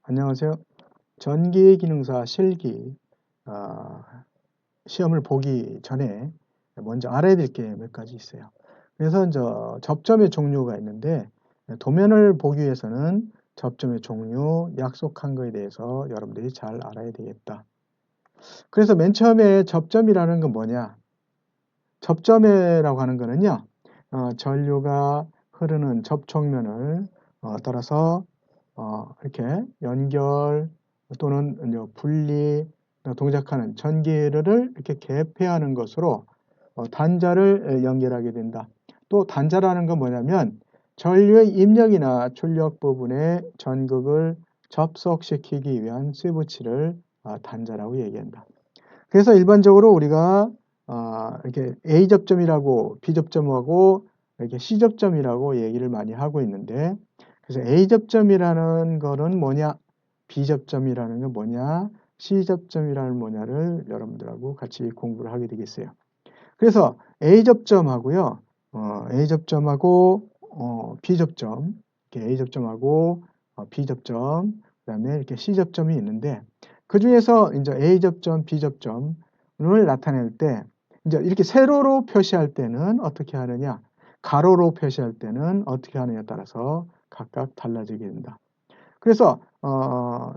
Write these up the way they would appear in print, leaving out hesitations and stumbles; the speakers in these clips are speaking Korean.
안녕하세요. 전기기능사 실기 시험을 보기 전에 먼저 알아야 될 게 몇 가지 있어요. 그래서 접점의 종류가 있는데 도면을 보기 위해서는 접점의 종류, 약속한 거에 대해서 여러분들이 잘 알아야 되겠다. 그래서 맨 처음에 접점이라는 건 뭐냐? 접점이라고 하는 거는요. 전류가 흐르는 접촉면을 따라서 이렇게 연결 또는 분리 동작하는 전기를 이렇게 개폐하는 것으로 단자를 연결하게 된다. 또 단자라는 건 뭐냐면 전류의 입력이나 출력 부분에 전극을 접속시키기 위한 스위치를 단자라고 얘기한다. 그래서 일반적으로 우리가 이렇게 A 접점이라고 B 접점하고 이렇게 C 접점이라고 얘기를 많이 하고 있는데, 그래서 A 접점이라는 거는 뭐냐, B 접점이라는 건 뭐냐, C 접점이라는 뭐냐를 여러분들하고 같이 공부를 하게 되겠어요. 그래서 A 접점하고요, A 접점하고 B 접점, 이렇게 A 접점하고 B 접점, 그다음에 이렇게 C 접점이 있는데, 그 중에서 이제 A 접점, B 접점을 나타낼 때 이제 이렇게 세로로 표시할 때는 어떻게 하느냐, 가로로 표시할 때는 어떻게 하느냐에 따라서 각각 달라지게 된다. 그래서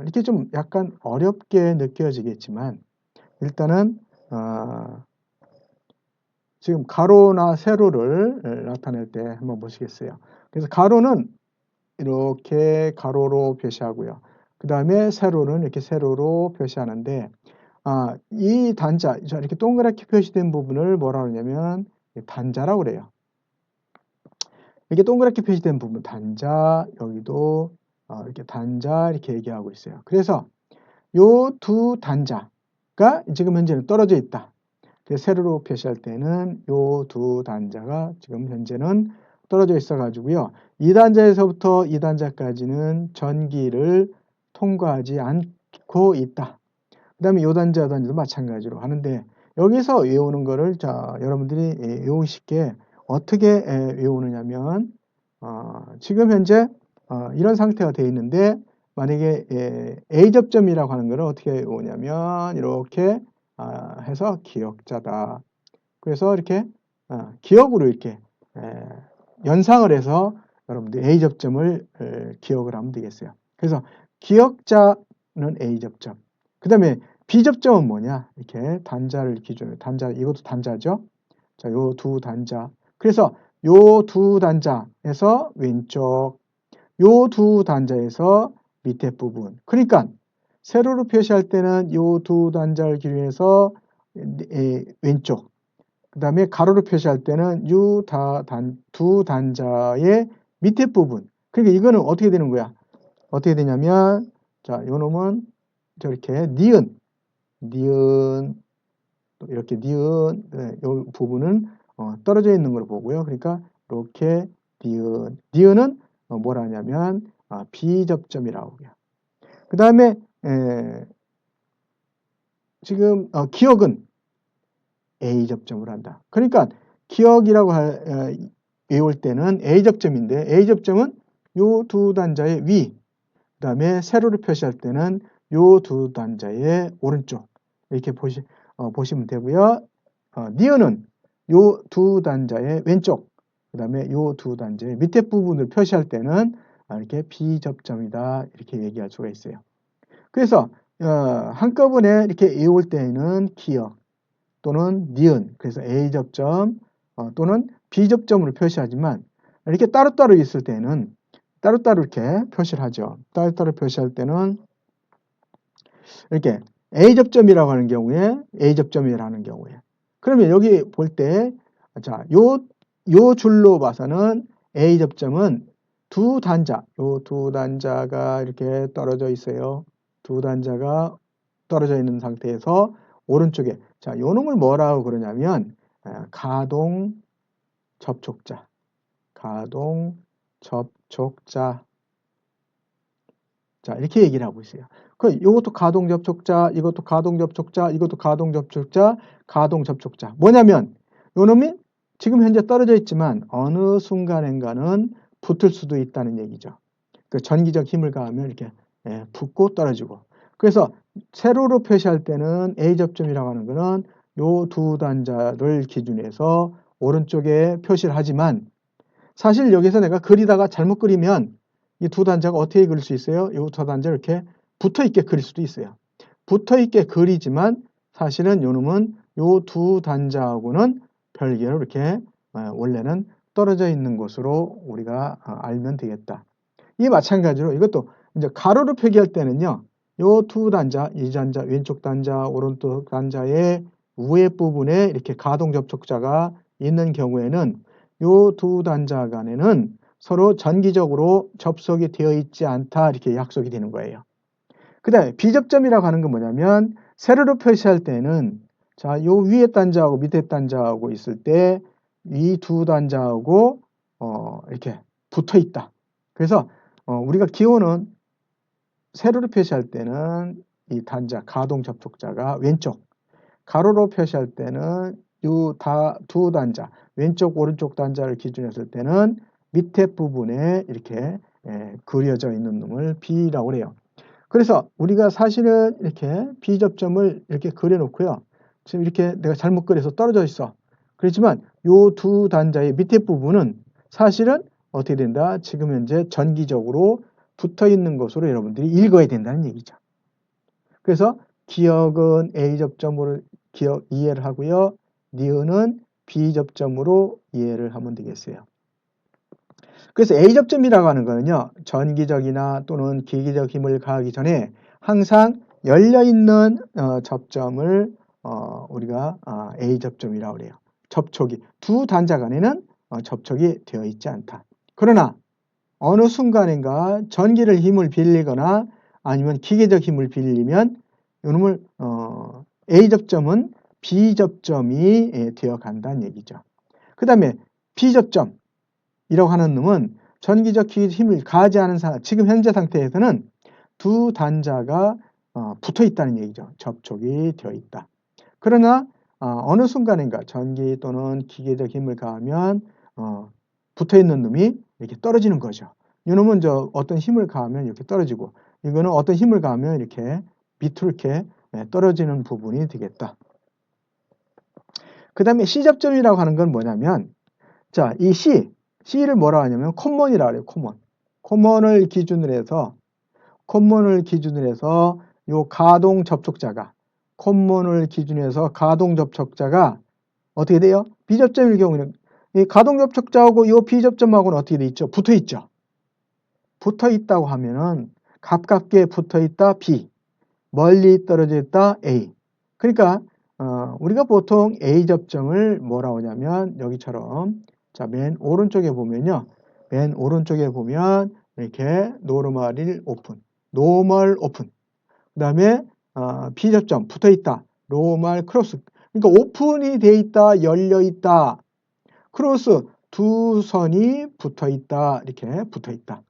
이렇게 좀 약간 어렵게 느껴지겠지만 일단은 지금 가로나 세로를 나타낼 때 한번 보시겠어요. 그래서 가로는 이렇게 가로로 표시하고요. 그 다음에 세로는 이렇게 세로로 표시하는데, 이 단자, 이렇게 동그랗게 표시된 부분을 뭐라 그러냐면 단자라고 그래요. 이렇게 동그랗게 표시된 부분 단자, 여기도 이렇게 단자 이렇게 얘기하고 있어요. 그래서 요 두 단자가 지금 현재는 떨어져 있다. 그래서 세로로 표시할 때는 요 두 단자가 지금 현재는 떨어져 있어 가지고요. 이 단자에서부터 이 단자까지는 전기를 통과하지 않고 있다. 그 다음에 요 단자, 요 단자도 마찬가지로 하는데, 여기서 외우는 거를 여러분들이 외우기 쉽게 어떻게 외우느냐면, 지금 현재 이런 상태가 되어 있는데, 만약에 A 접점이라고 하는 거를 어떻게 외우냐면 이렇게 해서 기역자다. 그래서 이렇게 기역으로 이렇게 연상을 해서 여러분들 A 접점을 기억을 하면 되겠어요. 그래서 기역자는 A 접점. 그 다음에 B 접점은 뭐냐? 이렇게 단자를 기준으로, 단자, 이것도 단자죠? 자, 요 두 단자. 그래서 요 두 단자에서 왼쪽, 요 두 단자에서 밑에 부분. 그러니까 세로로 표시할 때는 요 두 단자를 기준해서 왼쪽, 그 다음에 가로로 표시할 때는 두 단자의 밑에 부분. 그러니까 이거는 어떻게 되는 거야? 어떻게 되냐면, 자, 요 놈은 저렇게 니은, 이렇게 니은, 요 부분은 떨어져 있는 걸 보고요. 그러니까 이렇게 니은은 뭐라 하냐면 비접점이라고 해요. 그 다음에 지금 기억은 A 접점을 한다. 그러니까 기억이라고 외울 때는 A 접점인데, A 접점은 요 두 단자의 위, 그 다음에 세로를 표시할 때는 요 두 단자의 오른쪽, 이렇게 보시면 되고요. 니은은 요 두 단자의 왼쪽, 그 다음에 요 두 단자의 밑에 부분을 표시할 때는 이렇게 비접점이다, 이렇게 얘기할 수가 있어요. 그래서 한꺼번에 이렇게 외울 때에는 기억 또는 니은, 그래서 A 접점 또는 B 접점으로 표시하지만, 이렇게 따로따로 있을 때는 따로따로 이렇게 표시를 하죠. 따로따로 표시할 때는 이렇게 A 접점이라고 하는 경우에, A 접점이라는 경우에, 그러면 여기 볼 때, 자, 요 줄로 봐서는 A 접점은 두 단자, 요 두 단자가 이렇게 떨어져 있어요. 두 단자가 떨어져 있는 상태에서 오른쪽에, 자, 요 놈을 뭐라고 그러냐면 가동 접촉자, 가동 접촉자. 자, 이렇게 얘기를 하고 있어요. 이것도 가동 접촉자, 이것도 가동 접촉자, 이것도 가동 접촉자, 가동 접촉자. 뭐냐면 요 놈이 지금 현재 떨어져 있지만 어느 순간인가는 붙을 수도 있다는 얘기죠. 그 전기적 힘을 가하면 이렇게 붙고 떨어지고. 그래서 세로로 표시할 때는 A 접점이라고 하는 거는 요 두 단자를 기준해서 오른쪽에 표시를 하지만 사실 여기서 내가 그리다가 잘못 그리면 이 두 단자가 어떻게 그릴 수 있어요? 요 두 단자 이렇게 붙어 있게 그릴 수도 있어요. 붙어 있게 그리지만 사실은 요 놈은 요 두 단자하고는 별개로 이렇게 원래는 떨어져 있는 것으로 우리가 알면 되겠다. 이 마찬가지로 이것도 이제 가로로 표기할 때는요. 요 두 단자, 이 단자, 왼쪽 단자, 오른쪽 단자의 위에 부분에 이렇게 가동 접촉자가 있는 경우에는 요 두 단자 간에는 서로 전기적으로 접속이 되어 있지 않다 이렇게 약속이 되는 거예요. 그 다음에 비접점이라고 하는 건 뭐냐면 세로로 표시할 때는 자, 요 위에 단자하고 밑에 단자하고 있을 때 이 두 단자하고 이렇게 붙어 있다. 그래서 우리가 기호는 세로로 표시할 때는 이 단자, 가동 접촉자가 왼쪽, 가로로 표시할 때는 두 단자, 왼쪽, 오른쪽 단자를 기준했을 때는 밑에 부분에 이렇게 그려져 있는 놈을 B라고 그래요. 그래서 우리가 사실은 이렇게 B접점을 이렇게 그려놓고요. 지금 이렇게 내가 잘못 그려서 떨어져 있어. 그렇지만 요 두 단자의 밑에 부분은 사실은 어떻게 된다? 지금 현재 전기적으로 붙어 있는 것으로 여러분들이 읽어야 된다는 얘기죠. 그래서 기억은 A접점으로 이해를 하고요. 니은은 B접점으로 이해를 하면 되겠어요. 그래서 A접점이라고 하는 거는요. 전기적이나 또는 기기적 힘을 가하기 전에 항상 열려있는 접점을 우리가 A접점이라고 그래요. 접촉이 두 단자 간에는 접촉이 되어 있지 않다. 그러나 어느 순간인가 전기를 힘을 빌리거나 아니면 기계적 힘을 빌리면 이놈을 A접점은 B접점이 되어 간다는 얘기죠. 그 다음에 B접점이라고 하는 놈은 전기적 기계적 힘을 가하지 않은 상황, 지금 현재 상태에서는 두 단자가 붙어 있다는 얘기죠. 접촉이 되어 있다. 그러나 어느 순간인가 전기 또는 기계적 힘을 가하면 붙어 있는 놈이 이렇게 떨어지는 거죠. 이놈은 어떤 힘을 가하면 이렇게 떨어지고 이거는 어떤 힘을 가하면 이렇게 밑으로 이렇게 떨어지는 부분이 되겠다. 그 다음에 C접점이라고 하는 건 뭐냐면 자, 이 C를 뭐라고 하냐면 콤먼이라고 해요. 콤먼을 기준으로 해서 요 가동 접촉자가 콤먼을 기준으로 해서 가동 접촉자가 어떻게 돼요? B접점일 경우는 이 가동 접촉자하고 이 B접점하고는 어떻게 돼 있죠? 붙어 있죠. 붙어 있다고 하면은 가깝게 붙어 있다 B, 멀리 떨어져 있다 A. 그러니까 우리가 보통 A접점을 뭐라고 하냐면 여기처럼 자, 맨 오른쪽에 보면요. 맨 오른쪽에 보면 이렇게 노멀 오픈. 그 다음에 B접점 붙어 있다. 노멀 크로스. 그러니까 오픈이 돼 있다, 열려 있다. 크로스 두 선이 붙어 있다. 이렇게 붙어 있다.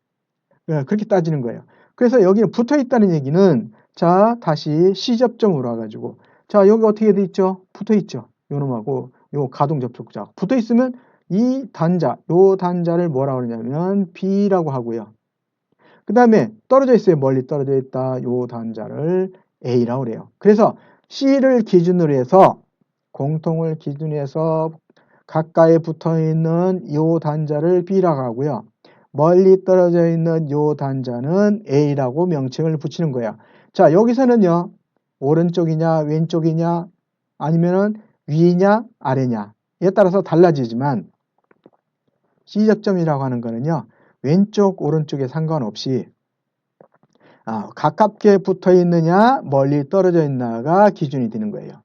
그렇게 따지는 거예요. 그래서 여기는 붙어 있다는 얘기는 자, 다시 C접점으로 와가지고 자, 여기 어떻게 돼 있죠? 붙어 있죠. 요 놈하고 요 가동 접촉자. 붙어 있으면 이 단자, 요 단자를 뭐라고 그러냐면 B라고 하고요. 그 다음에 떨어져 있어요. 멀리 떨어져 있다. 요 단자를 A라고 그래요. 그래서 C를 기준으로 해서 공통을 기준으로 해서 가까이 붙어 있는 요 단자를 B라고 하고요. 멀리 떨어져 있는 요 단자는 A라고 명칭을 붙이는 거야. 자, 여기서는요. 오른쪽이냐 왼쪽이냐 아니면은 위냐 아래냐에 따라서 달라지지만 C접점이라고 하는 거는요. 왼쪽 오른쪽에 상관없이 가깝게 붙어 있느냐 멀리 떨어져 있나가 기준이 되는 거예요.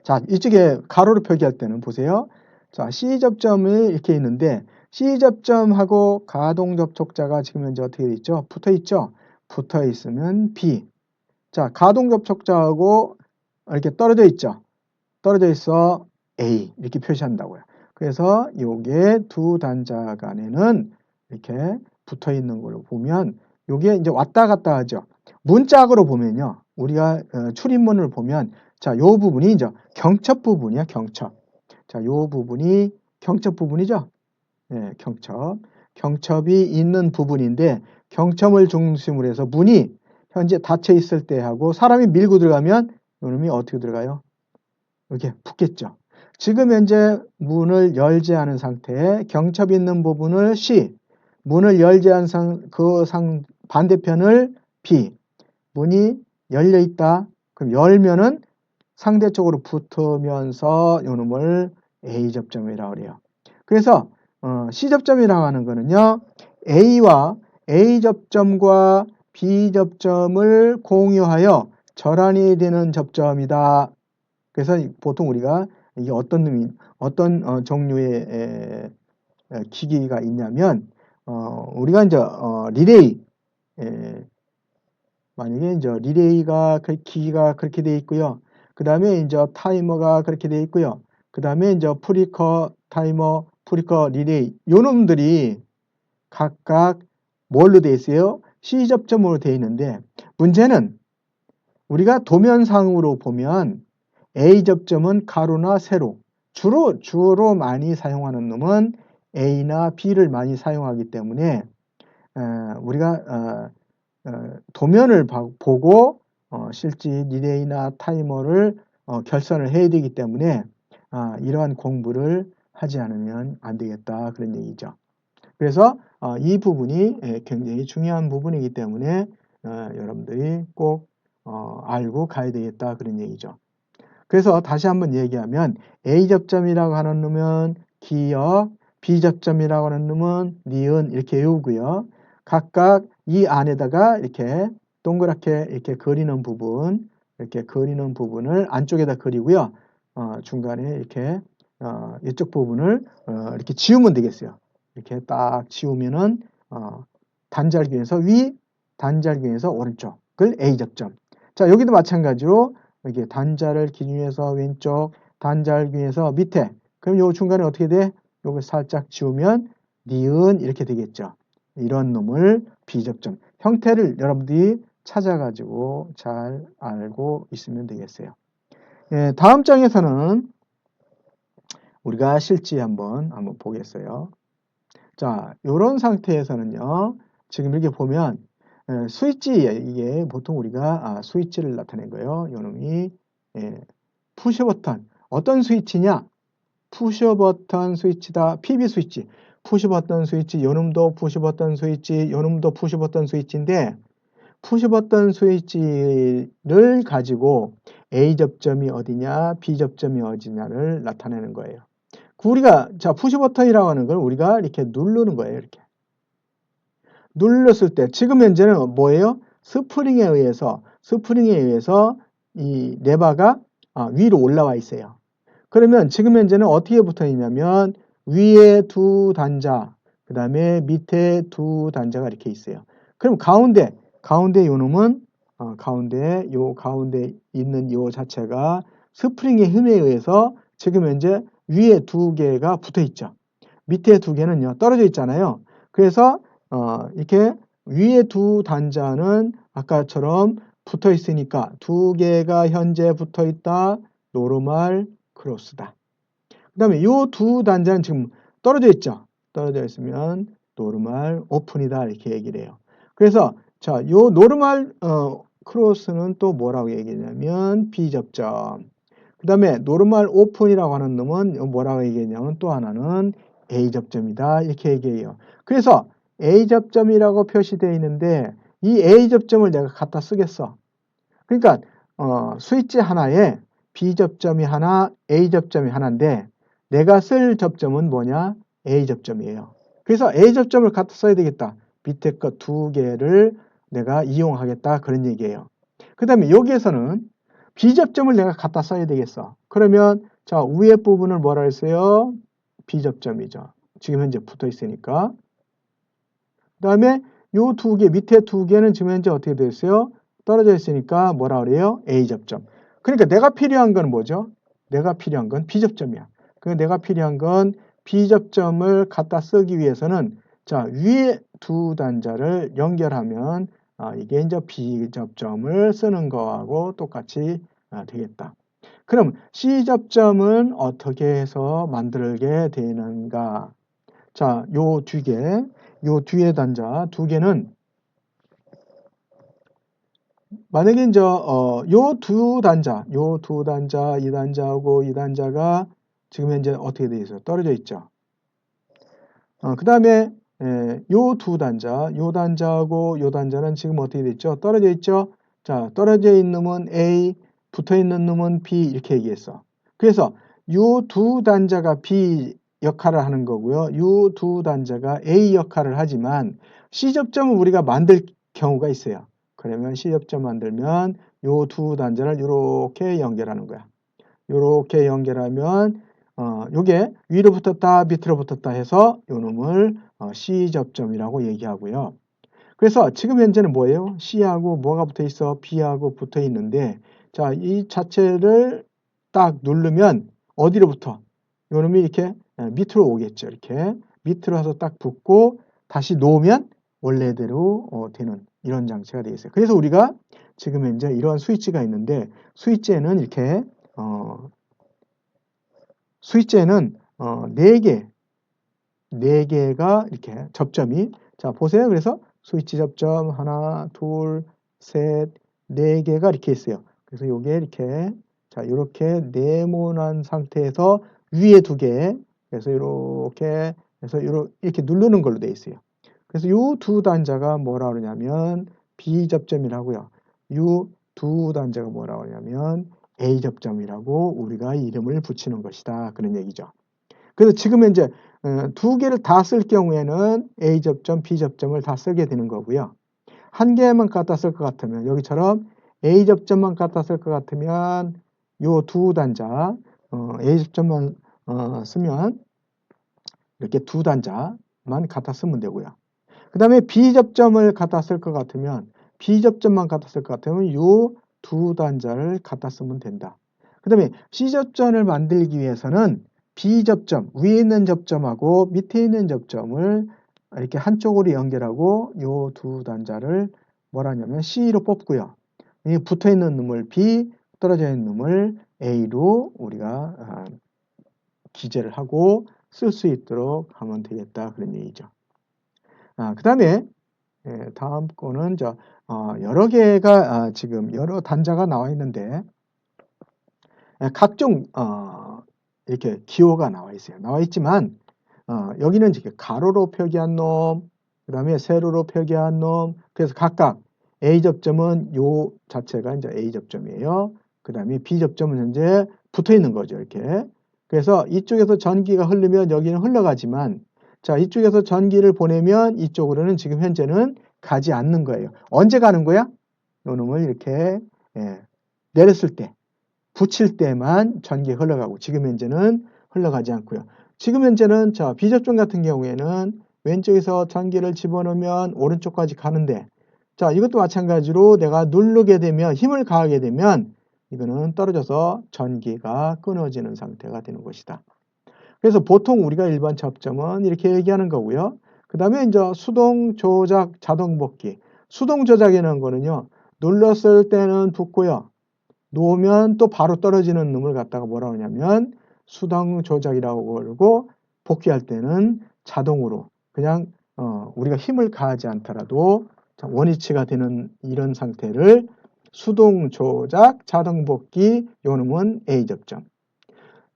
자, 이쪽에 가로로 표기할 때는 보세요. 자, C접점이 이렇게 있는데 C접점하고 가동 접촉자가 지금 현재 어떻게 돼 있죠? 붙어 있죠? 붙어 있으면 B. 자, 가동 접촉자하고 이렇게 떨어져 있죠? 떨어져 있어 A. 이렇게 표시한다고요. 그래서 요게 두 단자 간에는 이렇게 붙어 있는 걸로 보면 요게 이제 왔다 갔다 하죠. 문짝으로 보면요. 우리가 출입문을 보면 자, 요 부분이 이제 경첩 부분이야, 경첩. 자, 요 부분이 경첩 부분이죠. 네, 경첩. 경첩이 있는 부분인데 경첨을 중심으로 해서 문이 현재 닫혀 있을 때 하고 사람이 밀고 들어가면 요놈이 어떻게 들어가요? 이렇게 붙겠죠. 지금 현재 문을 열지 않은 상태에 경첩이 있는 부분을 C, 문을 열지 않은 반대편을 B, 문이 열려 있다. 그럼 열면은 상대쪽으로 붙으면서 요놈을 A 접점이라고 그래요. 그래서 C 접점이라고 하는 거는요. A와 A 접점과 B 접점을 공유하여 절안이 되는 접점이다. 그래서 보통 우리가 이게 어떤 종류의 기기가 있냐면 우리가 이제 리레이 만약에 이제 리레이가 기기가 그렇게 돼 있고요. 그 다음에 이제 타이머가 그렇게 돼 있고요. 그 다음에 이제 프리커 타이머, 프리커 리레이 요 놈들이 각각 뭘로 돼 있어요? C 접점으로 돼 있는데 문제는 우리가 도면상으로 보면 A 접점은 가로나 세로 주로 많이 사용하는 놈은 A나 B를 많이 사용하기 때문에 우리가 도면을 보고 실제 리레이나 타이머를 결선을 해야 되기 때문에 이러한 공부를 하지 않으면 안 되겠다 그런 얘기죠. 그래서 이 부분이 굉장히 중요한 부분이기 때문에 여러분들이 꼭 알고 가야 되겠다 그런 얘기죠. 그래서 다시 한번 얘기하면 A 접점이라고 하는 놈은 기역, B 접점이라고 하는 놈은 니은 이렇게 외우고요. 각각 이 안에다가 이렇게 동그랗게 이렇게 그리는 부분을 안쪽에다 그리고요. 중간에 이렇게 이쪽 부분을 이렇게 지우면 되겠어요. 이렇게 딱 지우면은 단절기에서 위, 단절기에서 오른쪽을 A 접점. 자, 여기도 마찬가지로 이렇게 단자를 기준해서 왼쪽, 단절기에서 밑에. 그럼 요 중간에 어떻게 돼? 요걸 살짝 지우면 니은 이렇게 되겠죠. 이런 놈을 B접점. 형태를 여러분들이 찾아가지고 잘 알고 있으면 되겠어요. 예, 다음 장에서는 우리가 실제 한번 보겠어요. 자, 요런 상태에서는요. 지금 이렇게 보면 스위치 이게 보통 우리가 스위치를 나타낸 거예요. 요놈이 푸시 버튼. 어떤 스위치냐? 푸시 버튼 스위치다. PB 스위치. 푸시 버튼 스위치. 요놈도 푸시 버튼 스위치. 요놈도 푸시 버튼 스위치인데 푸시 버튼 스위치를 가지고 A 접점이 어디냐, B 접점이 어디냐를 나타내는 거예요. 우리가 자 푸시 버튼이라고 하는 걸 우리가 이렇게 누르는 거예요. 이렇게 눌렀을 때 지금 현재는 뭐예요? 스프링에 의해서 이 레버가 위로 올라와 있어요. 그러면 지금 현재는 어떻게 붙어 있냐면 위에 두 단자, 그 다음에 밑에 두 단자가 이렇게 있어요. 그럼 가운데 요놈은 가운데 있는 요 자체가 스프링의 힘에 의해서 지금 현재 위에 두 개가 붙어 있죠. 밑에 두 개는요 떨어져 있잖아요. 그래서 이렇게 위에 두 단자는 아까처럼 붙어 있으니까 두 개가 현재 붙어 있다. 노르말 크로스다. 그 다음에 이 두 단자는 지금 떨어져 있죠. 떨어져 있으면 노르말 오픈이다. 이렇게 얘기를 해요. 그래서 자, 요 노르말 크로스는 또 뭐라고 얘기하냐면 B접점. 그 다음에 노르말 오픈이라고 하는 놈은 뭐라고 얘기하냐면 또 하나는 A접점이다. 이렇게 얘기해요. 그래서 A접점이라고 표시되어 있는데 이 A접점을 내가 갖다 쓰겠어. 그러니까 스위치 하나에 B접점이 하나, A접점이 하나인데 내가 쓸 접점은 뭐냐? A접점이에요. 그래서 A접점을 갖다 써야 되겠다. 밑에 거 두 개를 내가 이용하겠다. 그런 얘기예요. 그 다음에 여기에서는 B접점을 내가 갖다 써야 되겠어. 그러면 자 위에 부분을 뭐라 했어요? B접점이죠. 지금 현재 붙어 있으니까. 그 다음에 요 두 개, 밑에 두 개는 지금 현재 어떻게 됐어요? 떨어져 있으니까 뭐라 그래요? A접점. 그러니까 내가 필요한 건 뭐죠? 내가 필요한 건 B접점이야. 그러니까 내가 필요한 건 B접점을 갖다 쓰기 위해서는 자 위에 두 단자를 연결하면 이게 이제 B접점을 쓰는 거하고 똑같이 되겠다. 그럼 C접점은 어떻게 해서 만들게 되는가? 자, 요 뒤에 단자 두 개는 만약에 이제 요 두 단자, 이 단자하고 이 단자가 지금 현재 어떻게 되어 있어요? 떨어져 있죠. 그다음에 요 두 단자, 요 단자하고 요 단자는 지금 어떻게 되어 있죠? 떨어져 있죠. 자, 떨어져 있는 놈은 A, 붙어 있는 놈은 B 이렇게 얘기했어. 그래서 요 두 단자가 B 역할을 하는 거고요. 요 두 단자가 A 역할을 하지만 C접점을 우리가 만들 경우가 있어요. 그러면 C접점 만들면 요 두 단자를 이렇게 연결하는 거야. 요렇게 연결하면 요게 위로 붙었다 밑으로 붙었다 해서 요 놈을 C접점이라고 얘기하고요. 그래서 지금 현재는 뭐예요? C하고 뭐가 붙어 있어? B하고 붙어 있는데 자, 이 자체를 딱 누르면 어디로 붙어? 요 놈이 이렇게 밑으로 오겠죠. 이렇게 밑으로 와서 딱 붙고 다시 놓으면 원래대로 되는 이런 장치가 되어 있어요. 그래서 우리가 지금 현재 이러한 스위치가 있는데 스위치에는 이렇게 스위치에는 4개가 이렇게 접점이 자 보세요. 그래서 스위치 접점 하나, 둘, 셋, 4개가 이렇게 있어요. 그래서 요게 이렇게 자 이렇게 네모난 상태에서 위에 2개 그래서 이렇게 해서 이렇게 누르는 걸로 되어 있어요. 그래서 요 두 단자가 뭐라 그러냐면 B접점이라고요. 요 두 단자가 뭐라 그러냐면 A접점이라고 우리가 이름을 붙이는 것이다. 그런 얘기죠. 그래서 지금 현재 2개를 다 쓸 경우에는 A접점, B접점을 다 쓰게 되는 거고요. 한 개만 갖다 쓸 것 같으면 여기처럼 A접점만 갖다 쓸 것 같으면 요 두 단자 A접점만 쓰면 이렇게 두 단자만 갖다 쓰면 되고요. 그 다음에 B접점을 갖다 쓸 것 같으면 B접점만 갖다 쓸 것 같으면 요 두 단자를 갖다 쓰면 된다. 그 다음에 C접점을 만들기 위해서는 B접점, 위에 있는 접점하고 밑에 있는 접점을 이렇게 한쪽으로 연결하고 요 두 단자를 뭐라 하냐면 C로 뽑고요. 이 붙어 있는 놈을 B, 떨어져 있는 놈을 A로 우리가 기재를 하고 쓸 수 있도록 하면 되겠다. 그런 얘기죠. 그 다음에 다음 거는 여러 개가 지금 여러 단자가 나와 있는데 각종 이렇게 기호가 나와 있어요. 나와 있지만 여기는 이렇게 가로로 표기한 놈, 그 다음에 세로로 표기한 놈. 그래서 각각 A 접점은 요 자체가 이제 A 접점이에요. 그 다음에 B 접점은 현재 붙어 있는 거죠. 이렇게. 그래서 이쪽에서 전기가 흐르면 여기는 흘러가지만 자, 이쪽에서 전기를 보내면 이쪽으로는 지금 현재는 가지 않는 거예요. 언제 가는 거야? 요 놈을 이렇게 내렸을 때, 붙일 때만 전기가 흘러가고 지금 현재는 흘러가지 않고요. 지금 현재는 B접점 같은 경우에는 왼쪽에서 전기를 집어넣으면 오른쪽까지 가는데 자, 이것도 마찬가지로 내가 누르게 되면 힘을 가하게 되면 이거는 떨어져서 전기가 끊어지는 상태가 되는 것이다. 그래서 보통 우리가 일반 접점은 이렇게 얘기하는 거고요. 그 다음에 이제 수동 조작 자동 복귀. 수동 조작이라는 거는요. 눌렀을 때는 붙고요. 놓으면 또 바로 떨어지는 놈을 갖다가 뭐라고 하냐면 수동 조작이라고 그러고 복귀할 때는 자동으로 그냥 우리가 힘을 가하지 않더라도 원위치가 되는 이런 상태를 수동 조작 자동 복귀 요 놈은 A 접점.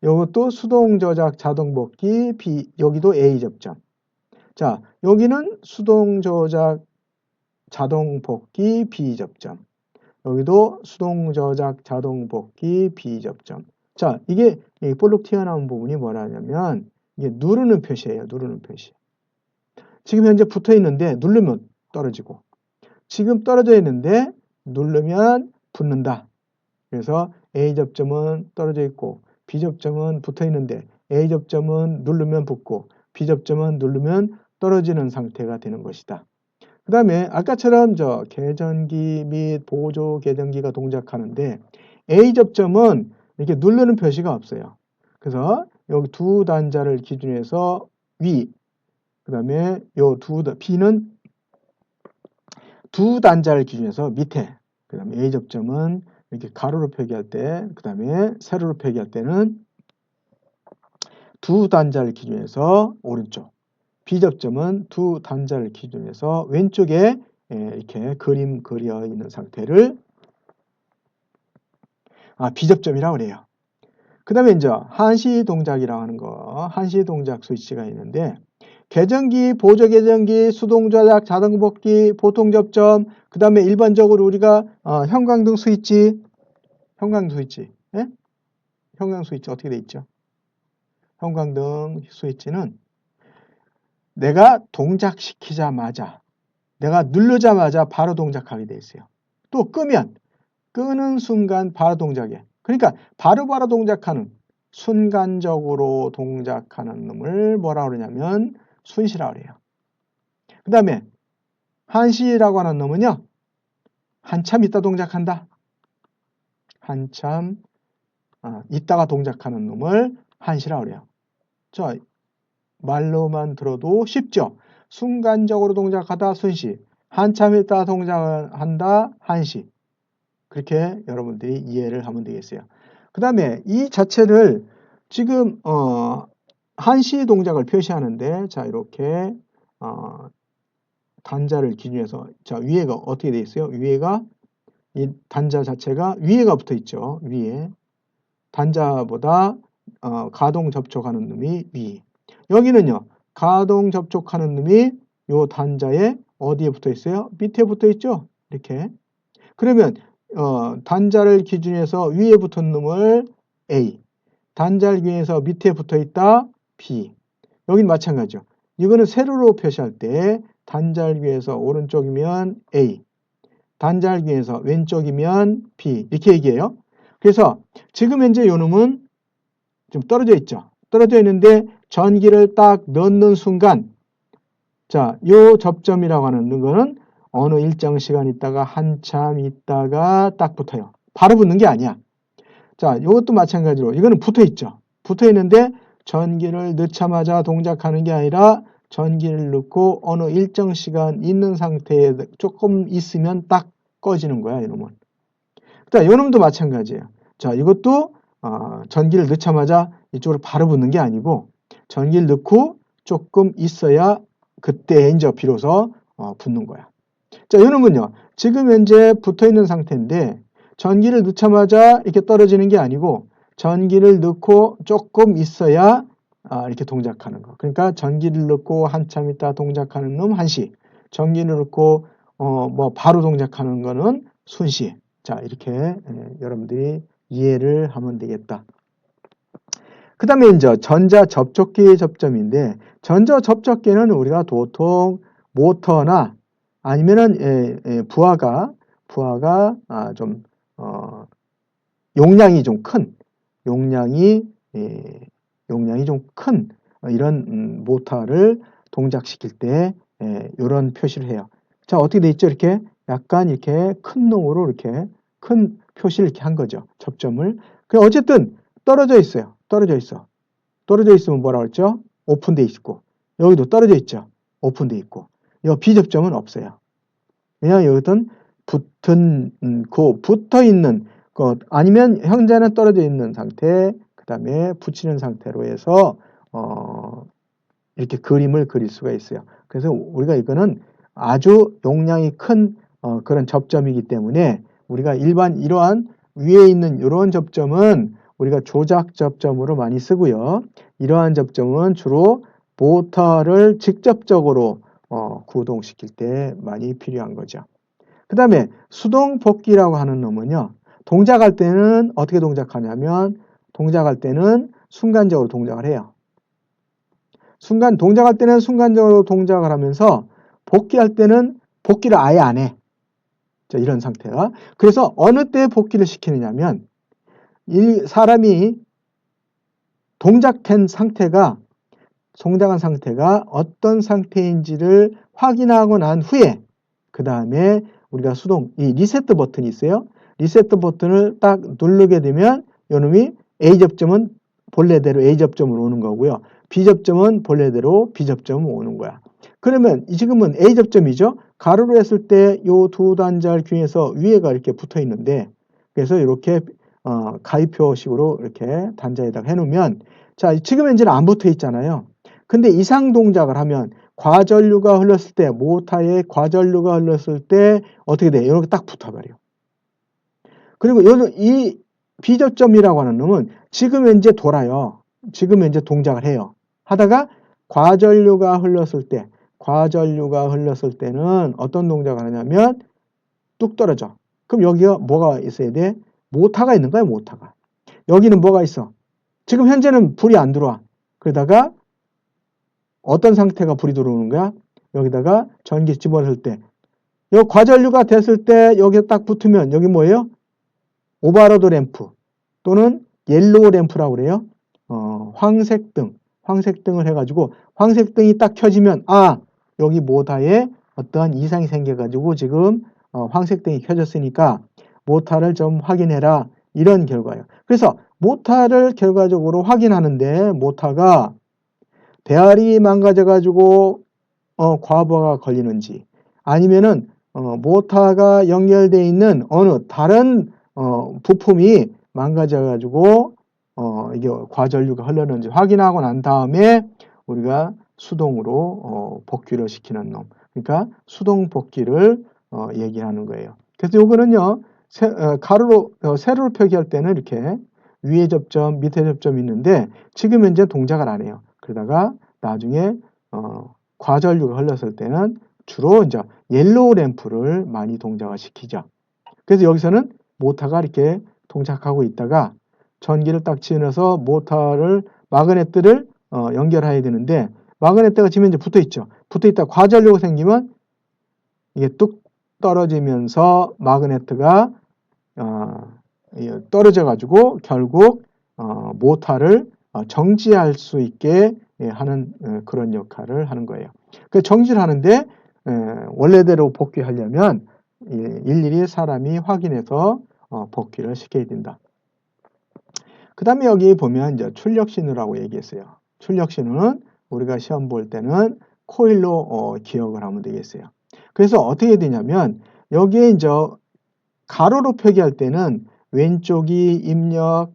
요것도 수동 조작 자동 복귀 B 여기도 A 접점. 자, 여기는 수동 조작 자동 복귀 B 접점. 여기도 수동 조작 자동 복귀 B 접점. 자, 이게 볼록 튀어나온 부분이 뭐라냐면 이게 누르는 표시예요. 누르는 표시. 지금 현재 붙어 있는데 누르면 떨어지고 지금 떨어져 있는데 누르면 붙는다. 그래서 A 접점은 떨어져 있고 B 접점은 붙어 있는데 A 접점은 누르면 붙고 B 접점은 누르면 떨어지는 상태가 되는 것이다. 그 다음에 아까처럼 계전기 및 보조 계전기가 동작하는데 A 접점은 이렇게 누르는 표시가 없어요. 그래서 여기 두 단자를 기준해서 위, 그 다음에 B는 두 단자를 기준해서 밑에, 그 다음에 A 접점은 이렇게 가로로 표기할 때, 그 다음에 세로로 표기할 때는 두 단자를 기준해서 오른쪽, B접점은 두 단자를 기준해서 왼쪽에 이렇게 그림 그려 있는 상태를 비접점이라고 그래요. 그 다음에 이제 한시 동작이라고 하는 거, 한시 동작 스위치가 있는데, 계정기, 보조 계정기, 수동 조작, 자동 복귀, 보통 접점, 그 다음에 일반적으로 우리가 형광등 스위치, 형광등 스위치, 예? 형광 스위치 어떻게 돼 있죠? 형광등 스위치는 내가 동작시키자마자, 내가 누르자마자 바로 동작하게 돼 있어요. 또 끄는 순간 바로 동작해. 그러니까 바로바로 동작하는, 순간적으로 동작하는 놈을 뭐라고 그러냐면 순시라고 그래요. 그 다음에 한시라고 하는 놈은요, 한참 있다 동작한다. 한참 있다가 동작하는 놈을 한시라고 그래요. 자, 말로만 들어도 쉽죠? 순간적으로 동작하다 순시, 한참 있다 동작한다 한시. 그렇게 여러분들이 이해를 하면 되겠어요. 그 다음에 이 자체를 지금 한시 동작을 표시하는데, 자 이렇게 단자를 기준해서, 자 위에가 어떻게 되어 있어요? 위에가 이 단자 자체가 위에가 붙어 있죠. 위에 단자보다 가동 접촉하는 놈이 위. 여기는요, 가동 접촉하는 놈이 요 단자에 어디에 붙어 있어요? 밑에 붙어 있죠. 이렇게. 그러면 단자를 기준해서 위에 붙은 놈을 A, 단자를 기준해서 밑에 붙어 있다 B. 여긴 마찬가지죠. 이거는 세로로 표시할 때 단자를 위해서 오른쪽이면 A, 단자를 위해서 왼쪽이면 B 이렇게 얘기해요. 그래서 지금 현재 요 놈은 좀 떨어져 있죠. 떨어져 있는데 전기를 딱 넣는 순간, 자, 요 접점이라고 하는 거는 어느 일정 시간 있다가 한참 있다가 딱 붙어요. 바로 붙는 게 아니야. 자, 이것도 마찬가지로 이거는 붙어 있죠. 붙어 있는데 전기를 넣자마자 동작하는 게 아니라 전기를 넣고 어느 일정 시간 있는 상태에 조금 있으면 딱 꺼지는 거야, 이놈은. 자, 이놈도 마찬가지예요. 자, 이것도 전기를 넣자마자 이쪽으로 바로 붙는 게 아니고 전기를 넣고 조금 있어야 그때 이제 비로소 붙는 거야. 자, 이놈은요, 지금 현재 붙어 있는 상태인데 전기를 넣자마자 이렇게 떨어지는 게 아니고 전기를 넣고 조금 있어야 이렇게 동작하는 거. 그러니까 전기를 넣고 한참 있다 동작하는 놈 한시, 전기를 넣고 바로 동작하는 거는 순시. 자, 이렇게 여러분들이 이해를 하면 되겠다. 그 다음에 이제 전자 접촉기 접점인데, 전자 접촉기는 우리가 보통 모터나 아니면은 부하가 좀 용량이 좀 큰, 용량이 좀 큰 이런 모터를 동작시킬 때 이런 표시를 해요. 자, 어떻게 돼 있죠? 이렇게 약간 이렇게 큰 놈으로 이렇게 큰 표시를 이렇게 한 거죠. 접점을. 어쨌든 떨어져 있어요. 떨어져 있어. 떨어져 있으면 뭐라고 했죠? 오픈돼 있고. 여기도 떨어져 있죠. 오픈돼 있고. 이 비접점은 없어요. 왜냐하면 여기든 붙어 있는 것, 아니면 현재는 떨어져 있는 상태, 그 다음에 붙이는 상태로 해서 이렇게 그림을 그릴 수가 있어요. 그래서 우리가 이거는 아주 용량이 큰 그런 접점이기 때문에 우리가 이러한 위에 있는 이런 접점은 우리가 조작 접점으로 많이 쓰고요. 이러한 접점은 주로 모터를 직접적으로 구동시킬 때 많이 필요한 거죠. 그 다음에 수동 복귀라고 하는 놈은요, 동작할 때는 어떻게 동작하냐면, 동작할 때는 순간적으로 동작을 해요. 동작할 때는 순간적으로 동작을 하면서 복귀할 때는 복귀를 아예 안 해. 자, 이런 상태가. 그래서 어느 때 복귀를 시키느냐면, 사람이 동작한 상태가 어떤 상태인지를 확인하고 난 후에, 그 다음에 우리가 이 리셋 버튼이 있어요. 리셋 버튼을 딱 누르게 되면 이놈이 A 접점은 본래대로 A 접점으로 오는 거고요. B 접점은 본래대로 B 점으로 오는 거야. 그러면 지금은 A 접점이죠. 가로로 했을 때 이 두 단자를 균해서 위에가 이렇게 붙어 있는데, 그래서 이렇게 가위표식으로 이렇게 단자에다가 해놓으면, 자, 지금 현재는 안 붙어 있잖아요. 근데 이상 동작을 하면 과전류가 흘렀을 때, 모터에 과전류가 흘렀을 때 어떻게 돼요? 이렇게 딱 붙어버려요. 그리고 이 비접점이라고 하는 놈은 지금 현재 돌아요. 지금 현재 동작을 해요. 하다가 과전류가 흘렀을 때는 어떤 동작을 하냐면 뚝 떨어져. 그럼 여기가 뭐가 있어야 돼? 모터가 있는 거야, 모터가. 여기는 뭐가 있어? 지금 현재는 불이 안 들어와. 그러다가 어떤 상태가 불이 들어오는 거야? 여기다가 전기 집어넣을 때. 요 과전류가 됐을 때 여기에 딱 붙으면 여기 뭐예요? 오버로드 램프 또는 옐로우 램프라고 그래요. 황색등을 해가지고 황색등이 딱 켜지면 여기 모터에 어떠한 이상이 생겨가지고 지금 황색등이 켜졌으니까 모터를 좀 확인해라 이런 결과예요. 그래서 모터를 결과적으로 확인하는데 모터가 배열이 망가져가지고 과부하가 걸리는지 아니면은 모터가 연결되어 있는 어느 다른 부품이 망가져가지고 이게 과전류가 흘렀는지 확인하고 난 다음에 우리가 수동으로 복귀를 시키는 놈. 그러니까 수동 복귀를 얘기하는 거예요. 그래서 요거는요 가로로 세로로 표기할 때는 이렇게 위에 접점, 밑에 접점이 있는데 지금 현재 동작을 안 해요. 그러다가 나중에 과전류가 흘렀을 때는 주로 이제 옐로우 램프를 많이 동작을 시키죠. 그래서 여기서는 모터가 이렇게 동작하고 있다가 전기를 딱 지어서 모터를 마그네트를 연결해야 되는데 마그네트가 지금 이제 붙어 있죠. 붙어 있다 과전류가 생기면 이게 뚝 떨어지면서 마그네트가 떨어져 가지고 결국 모터를 정지할 수 있게 하는 그런 역할을 하는 거예요. 그 정지를 하는데 원래대로 복귀하려면 일일이 사람이 확인해서 복귀를 시켜야 된다. 그 다음에 여기 보면 이제 출력신호라고 얘기했어요. 출력신호는 우리가 시험 볼 때는 코일로 기억을 하면 되겠어요. 그래서 어떻게 되냐면 여기에 이제 가로로 표기할 때는 왼쪽이 입력,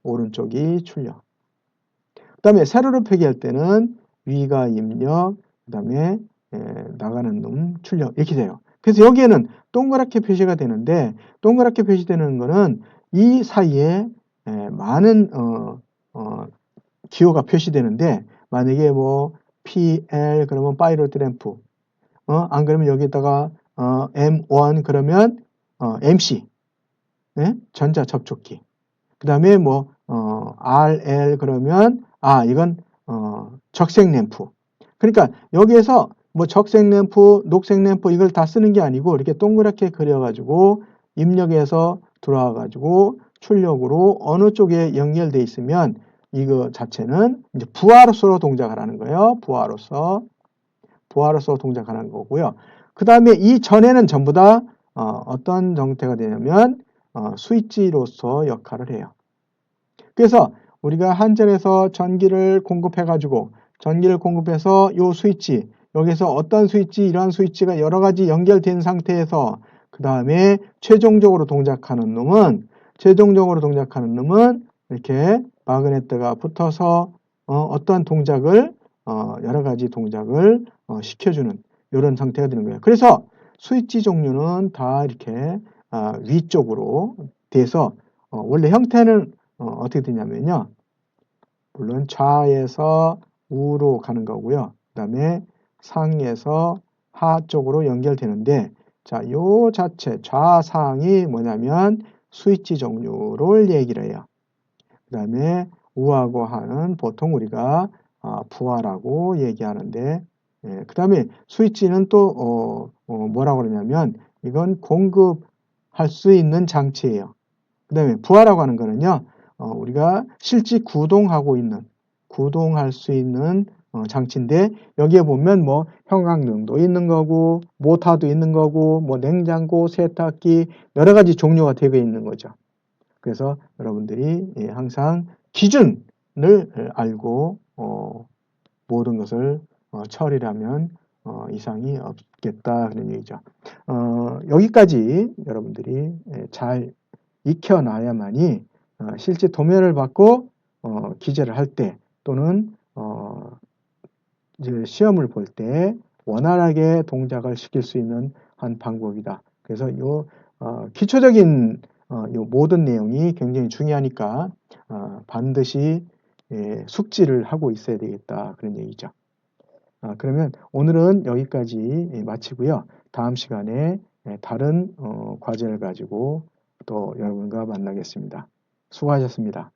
오른쪽이 출력. 그 다음에 세로로 표기할 때는 위가 입력, 그 다음에 나가는 놈 출력 이렇게 돼요. 그래서 여기에는 동그랗게 표시가 되는데 동그랗게 표시되는 거는 이 사이에 많은 기호가 표시되는데 만약에 뭐 PL 그러면 파이로트 램프 안 그러면 여기다가 M1 그러면 MC 전자 접촉기 그 다음에 뭐 RL 그러면 이건 적색 램프. 그러니까 여기에서 뭐 적색 램프, 녹색 램프 이걸 다 쓰는 게 아니고 이렇게 동그랗게 그려가지고 입력해서 들어와가지고 출력으로 어느 쪽에 연결돼 있으면 이거 자체는 이제 부하로서 동작을 하는 거예요. 부하로서 동작하는 거고요. 그 다음에 이 전에는 전부 다 어떤 형태가 되냐면 스위치로서 역할을 해요. 그래서 우리가 한전에서 전기를 공급해서 요 스위치 여기서 어떤 스위치 이러한 스위치가 여러 가지 연결된 상태에서 그 다음에 최종적으로 동작하는 놈은 이렇게 마그네트가 붙어서 어떠한 동작을 여러 가지 동작을 시켜주는 이런 상태가 되는 거예요. 그래서 스위치 종류는 다 이렇게 위쪽으로 돼서 원래 형태는 어떻게 되냐면요. 물론 좌에서 우로 가는 거고요. 그 다음에 상에서 하 쪽으로 연결되는데 자, 요 자체 좌상이 뭐냐면 스위치 종류를 얘기를 해요. 그 다음에 우하고 하는 보통 우리가 부하라고 얘기하는데 그 다음에 스위치는 또 뭐라고 그러냐면 이건 공급할 수 있는 장치예요. 그 다음에 부하라고 하는 거는요 우리가 실제 구동할 수 있는 장치인데 여기에 보면 뭐 형광등도 있는 거고 모터도 있는 거고 뭐 냉장고, 세탁기 여러 가지 종류가 되어 있는 거죠. 그래서 여러분들이 항상 기준을 알고 모든 것을 처리를 하면 이상이 없겠다 그런 얘기죠. 여기까지 여러분들이 잘 익혀놔야만이 실제 도면을 받고 기재를 할 때 또는 이제 시험을 볼 때 원활하게 동작을 시킬 수 있는 한 방법이다. 그래서 요 기초적인 요 모든 내용이 굉장히 중요하니까 반드시 예 숙지를 하고 있어야 되겠다 그런 얘기죠. 그러면 오늘은 여기까지 예 마치고요. 다음 시간에 예 다른 과제를 가지고 또 여러분과 만나겠습니다. 수고하셨습니다.